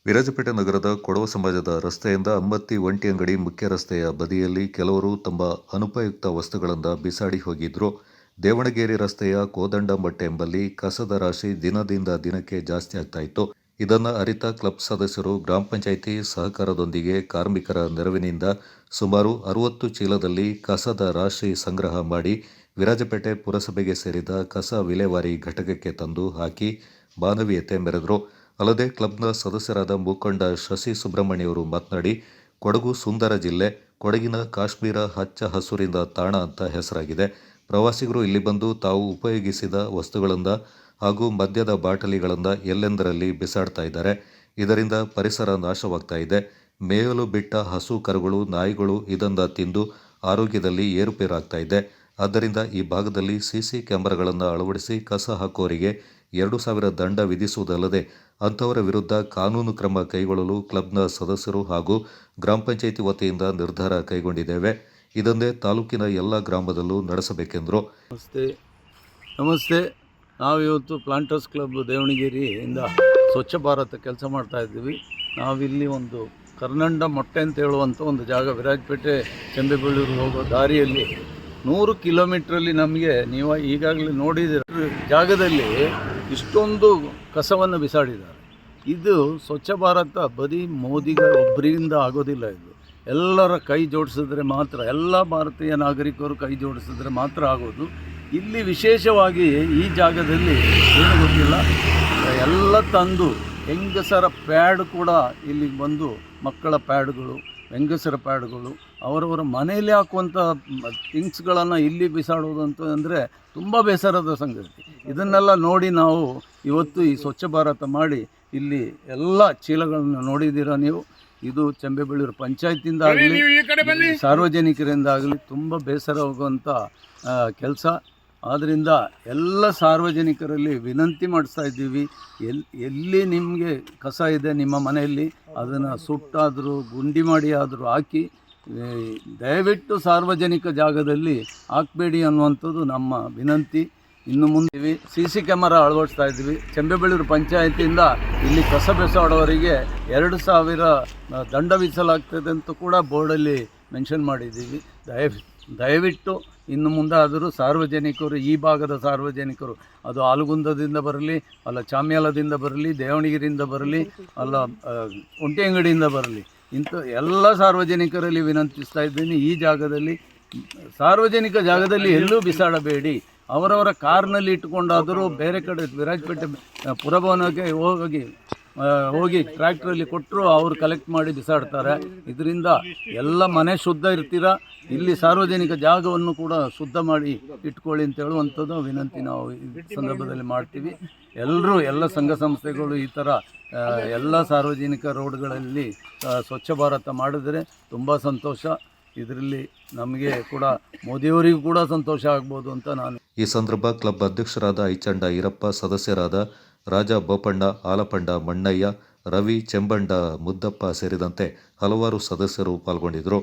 ವಿರಾಜಪೇಟೆ ನಗರದ ಕೊಡವ ಸಮಾಜದ ರಸ್ತೆಯಿಂದ ಅಮ್ಮತ್ತಿ ಒಂಟಿ ಅಂಗಡಿ ಮುಖ್ಯ ರಸ್ತೆಯ ಬದಿಯಲ್ಲಿ ಕೆಲವರು ತಮ್ಮ ಅನುಪಯುಕ್ತ ವಸ್ತುಗಳನ್ನು ಬಿಸಾಡಿ ಹೋಗಿದ್ರು. ದೇವಣಗೆರೆ ರಸ್ತೆಯ ಕೋದಂಡಮಟ್ಟೆ ಎಂಬಲ್ಲಿ ಕಸದ ರಾಶಿ ದಿನದಿಂದ ದಿನಕ್ಕೆ ಜಾಸ್ತಿ ಆಗ್ತಾ ಇತ್ತು. ಇದನ್ನು ಅರಿತ ಕ್ಲಬ್ ಸದಸ್ಯರು ಗ್ರಾಮ ಪಂಚಾಯಿತಿ ಸಹಕಾರದೊಂದಿಗೆ ಕಾರ್ಮಿಕರ ನೆರವಿನಿಂದ ಸುಮಾರು 60 ಚೀಲದಲ್ಲಿ ಕಸದ ರಾಶಿ ಸಂಗ್ರಹ ಮಾಡಿ ವಿರಾಜಪೇಟೆ ಪುರಸಭೆಗೆ ಸೇರಿದ ಕಸ ವಿಲೇವಾರಿ ಘಟಕಕ್ಕೆ ತಂದು ಹಾಕಿ ಮಾನವೀಯತೆ ಮೆರೆದರು. ಅಲ್ಲದೆ ಕ್ಲಬ್ನ ಸದಸ್ಯರಾದ ಮುಖಂಡ ಶಶಿ ಸುಬ್ರಹ್ಮಣ್ಯವರು ಮಾತನಾಡಿ, ಕೊಡಗು ಸುಂದರ ಜಿಲ್ಲೆ, ಕೊಡಗಿನ ಕಾಶ್ಮೀರ ಹಚ್ಚ ಹಸುರಿನ ತಾಣ ಅಂತ ಹೆಸರಾಗಿದೆ. ಪ್ರವಾಸಿಗರು ಇಲ್ಲಿ ಬಂದು ತಾವು ಉಪಯೋಗಿಸಿದ ವಸ್ತುಗಳಿಂದ ಹಾಗೂ ಮದ್ಯದ ಬಾಟಲಿಗಳನ್ನು ಎಲ್ಲೆಂದರಲ್ಲಿ ಬಿಸಾಡ್ತಾ ಇದ್ದಾರೆ. ಇದರಿಂದ ಪರಿಸರ ನಾಶವಾಗ್ತಾ ಇದೆ. ಮೇಯಲು ಬಿಟ್ಟ ಹಸು ಕರುಗಳು, ನಾಯಿಗಳು ಇದನ್ನ ತಿಂದು ಆರೋಗ್ಯದಲ್ಲಿ ಏರುಪೇರಾಗ್ತಾ ಇದೆ. ಆದ್ದರಿಂದ ಈ ಭಾಗದಲ್ಲಿ ಸಿಸಿ ಕ್ಯಾಮೆರಾಗಳನ್ನು ಅಳವಡಿಸಿ ಕಸ ಹಾಕುವವರಿಗೆ 2,000 ದಂಡ ವಿಧಿಸುವುದಲ್ಲದೆ ಅಂಥವರ ವಿರುದ್ಧ ಕಾನೂನು ಕ್ರಮ ಕೈಗೊಳ್ಳಲು ಕ್ಲಬ್ನ ಸದಸ್ಯರು ಹಾಗೂ ಗ್ರಾಮ ಪಂಚಾಯಿತಿ ವತಿಯಿಂದ ನಿರ್ಧಾರ ಕೈಗೊಂಡಿದ್ದೇವೆ. ಇದನ್ನೇ ತಾಲೂಕಿನ ಎಲ್ಲ ಗ್ರಾಮದಲ್ಲೂ ನಡೆಸಬೇಕೆಂದರು. ನಮಸ್ತೆ. ನಾವಿವತ್ತು ಪ್ಲಾಂಟರ್ಸ್ ಕ್ಲಬ್ ದೇವಣಗೆರೆಯಿಂದ ಸ್ವಚ್ಛ ಭಾರತ ಕೆಲಸ ಮಾಡ್ತಾ ಇದ್ದೀವಿ. ನಾವಿಲ್ಲಿ ಒಂದು ಕರ್ನಂಡ ಮೊಟ್ಟೆ ಅಂತ ಹೇಳುವಂಥ ಒಂದು ಜಾಗ, ವಿರಾಜಪೇಟೆ ಚೆಂಬೆಬೆಳ್ಳೂರು ಹೋಗೋ ದಾರಿಯಲ್ಲಿ 100 ಕಿಲೋಮೀಟ್ರಲ್ಲಿ ನಮಗೆ ನೀವು ಈಗಾಗಲೇ ನೋಡಿದ ಜಾಗದಲ್ಲಿ ಇಷ್ಟೊಂದು ಕಸವನ್ನು ಬಿಸಾಡಿದ್ದಾರೆ. ಇದು ಸ್ವಚ್ಛ ಭಾರತ ಬರೀ ಮೋದಿಗ ಒಬ್ಬರಿಂದ ಆಗೋದಿಲ್ಲ. ಇದು ಎಲ್ಲರ ಕೈ ಜೋಡಿಸಿದ್ರೆ ಮಾತ್ರ, ಎಲ್ಲ ಭಾರತೀಯ ನಾಗರಿಕರು ಕೈ ಜೋಡಿಸಿದ್ರೆ ಮಾತ್ರ ಆಗೋದು. ಇಲ್ಲಿ ವಿಶೇಷವಾಗಿ ಈ ಜಾಗದಲ್ಲಿ ಏನು ಗೊತ್ತಿಲ್ಲ, ಎಲ್ಲ ತಂದು ಹೆಂಗಸರ ಪ್ಯಾಡ್ ಕೂಡ ಇಲ್ಲಿಗೆ ಬಂದು, ಮಕ್ಕಳ ಪ್ಯಾಡ್ಗಳು, ಹೆಂಗಸರ ಪ್ಯಾಡ್ಗಳು, ಅವರವರ ಮನೆಯಲ್ಲಿ ಹಾಕುವಂಥ ಥಿಂಗ್ಸ್ಗಳನ್ನು ಇಲ್ಲಿ ಬಿಸಾಡೋದು ಅಂದರೆ ತುಂಬ ಬೇಸರದ ಸಂಗತಿ. ಇದನ್ನೆಲ್ಲ ನೋಡಿ ನಾವು ಇವತ್ತು ಈ ಸ್ವಚ್ಛ ಭಾರತ ಮಾಡಿ ಇಲ್ಲಿ ಎಲ್ಲ ಚೀಲಗಳನ್ನು ನೋಡಿದ್ದೀರ ನೀವು. ಇದು ಚೆಂಬೆಬೆಳ್ಳೂರು ಪಂಚಾಯತಿಂದ ಆಗಲಿ ಸಾರ್ವಜನಿಕರಿಂದ ಆಗಲಿ ತುಂಬ ಬೇಸರವಾಗುವಂಥ ಕೆಲಸ. ಆದ್ದರಿಂದ ಎಲ್ಲ ಸಾರ್ವಜನಿಕರಲ್ಲಿ ವಿನಂತಿ ಮಾಡಿಸ್ತಾ ಇದ್ದೀವಿ, ಎಲ್ಲಿ ನಿಮಗೆ ಕಸ ಇದೆ ನಿಮ್ಮ ಮನೆಯಲ್ಲಿ ಅದನ್ನು ಸುಟ್ಟಾದರೂ ಗುಂಡಿ ಮಾಡಿ ಆದರೂ ಹಾಕಿ, ದಯವಿಟ್ಟು ಸಾರ್ವಜನಿಕ ಜಾಗದಲ್ಲಿ ಹಾಕಬೇಡಿ ಅನ್ನುವಂಥದ್ದು ನಮ್ಮ ವಿನಂತಿ. ಇನ್ನು ಮುಂದೆ CC ಕ್ಯಾಮರಾ ಅಳವಡಿಸ್ತಾ ಇದ್ದೀವಿ. ಚೆಂಬೆಬೆಳ್ಳೂರು ಪಂಚಾಯತಿಯಿಂದ ಇಲ್ಲಿ ಕಸ ಬೆಸಾಡೋವರಿಗೆ 2,000 ದಂಡ ವಿಧಿಸಲಾಗ್ತದೆ ಅಂತ ಕೂಡ ಬೋರ್ಡಲ್ಲಿ ಮೆನ್ಷನ್ ಮಾಡಿದ್ದೀವಿ. ದಯವಿಟ್ಟು ಇನ್ನು ಮುಂದೆ ಆದರೂ ಸಾರ್ವಜನಿಕರು, ಈ ಭಾಗದ ಸಾರ್ವಜನಿಕರು, ಅದು ಆಲಗುಂದದಿಂದ ಬರಲಿ, ಅಲ್ಲ ಚಾಮ್ಯಾಲದಿಂದ ಬರಲಿ, ದೇವಣಗೆರೆಯಿಂದ ಬರಲಿ, ಅಲ್ಲ ಒಂಟಿ ಅಂಗಡಿಯಿಂದ ಬರಲಿ, ಇಂಥ ಎಲ್ಲ ಸಾರ್ವಜನಿಕರಲ್ಲಿ ವಿನಂತಿಸ್ತಾ ಇದ್ದೀನಿ, ಈ ಜಾಗದಲ್ಲಿ ಸಾರ್ವಜನಿಕ ಜಾಗದಲ್ಲಿ ಎಲ್ಲೂ ಬಿಸಾಡಬೇಡಿ. ಅವರವರ ಕಾರ್ನಲ್ಲಿ ಇಟ್ಕೊಂಡಾದರೂ ಬೇರೆ ಕಡೆ ವಿರಾಜಪೇಟೆ ಪುರಭವನಕ್ಕೆ ಹೋಗಿ ಟ್ರ್ಯಾಕ್ಟ್ರಲ್ಲಿ ಕೊಟ್ಟರು ಅವರು ಕಲೆಕ್ಟ್ ಮಾಡಿ ಬಿಸಾಡ್ತಾರೆ. ಇದರಿಂದ ಎಲ್ಲ ಮನೆ ಶುದ್ಧ ಇರ್ತೀರ, ಇಲ್ಲಿ ಸಾರ್ವಜನಿಕ ಜಾಗವನ್ನು ಕೂಡ ಶುದ್ಧ ಮಾಡಿ ಇಟ್ಕೊಳ್ಳಿ ಅಂತ ಹೇಳುವಂಥದ್ದು ವಿನಂತಿ ನಾವು ಈ ಸಂದರ್ಭದಲ್ಲಿ ಮಾಡ್ತೀವಿ. ಎಲ್ಲ ಸಂಘ ಸಂಸ್ಥೆಗಳು ಈ ಥರ ಎಲ್ಲ ಸಾರ್ವಜನಿಕ ರೋಡ್ಗಳಲ್ಲಿ ಸ್ವಚ್ಛ ಭಾರತ ಮಾಡಿದರೆ ತುಂಬ ಸಂತೋಷ. ಇದರಲ್ಲಿ ನಮಗೆ ಕೂಡ ಮೋದಿಯವರಿಗೂ ಕೂಡ ಸಂತೋಷ ಆಗ್ಬೋದು ಅಂತ ನಾನು. ಈ ಸಂದರ್ಭ ಕ್ಲಬ್ ಅಧ್ಯಕ್ಷರಾದ ಐಚಂಡ ಈರಪ್ಪ, ಸದಸ್ಯರಾದ ರಾಜ ಬೋಪಣ್ಣ, ಆಲಪಂಡ ಮಣ್ಣಯ್ಯ, ರವಿ, ಚೆಂಬಂಡ ಮುದ್ದಪ್ಪ ಸೇರಿದಂತೆ ಹಲವಾರು ಸದಸ್ಯರು ಪಾಲ್ಗೊಂಡಿದ್ದರು.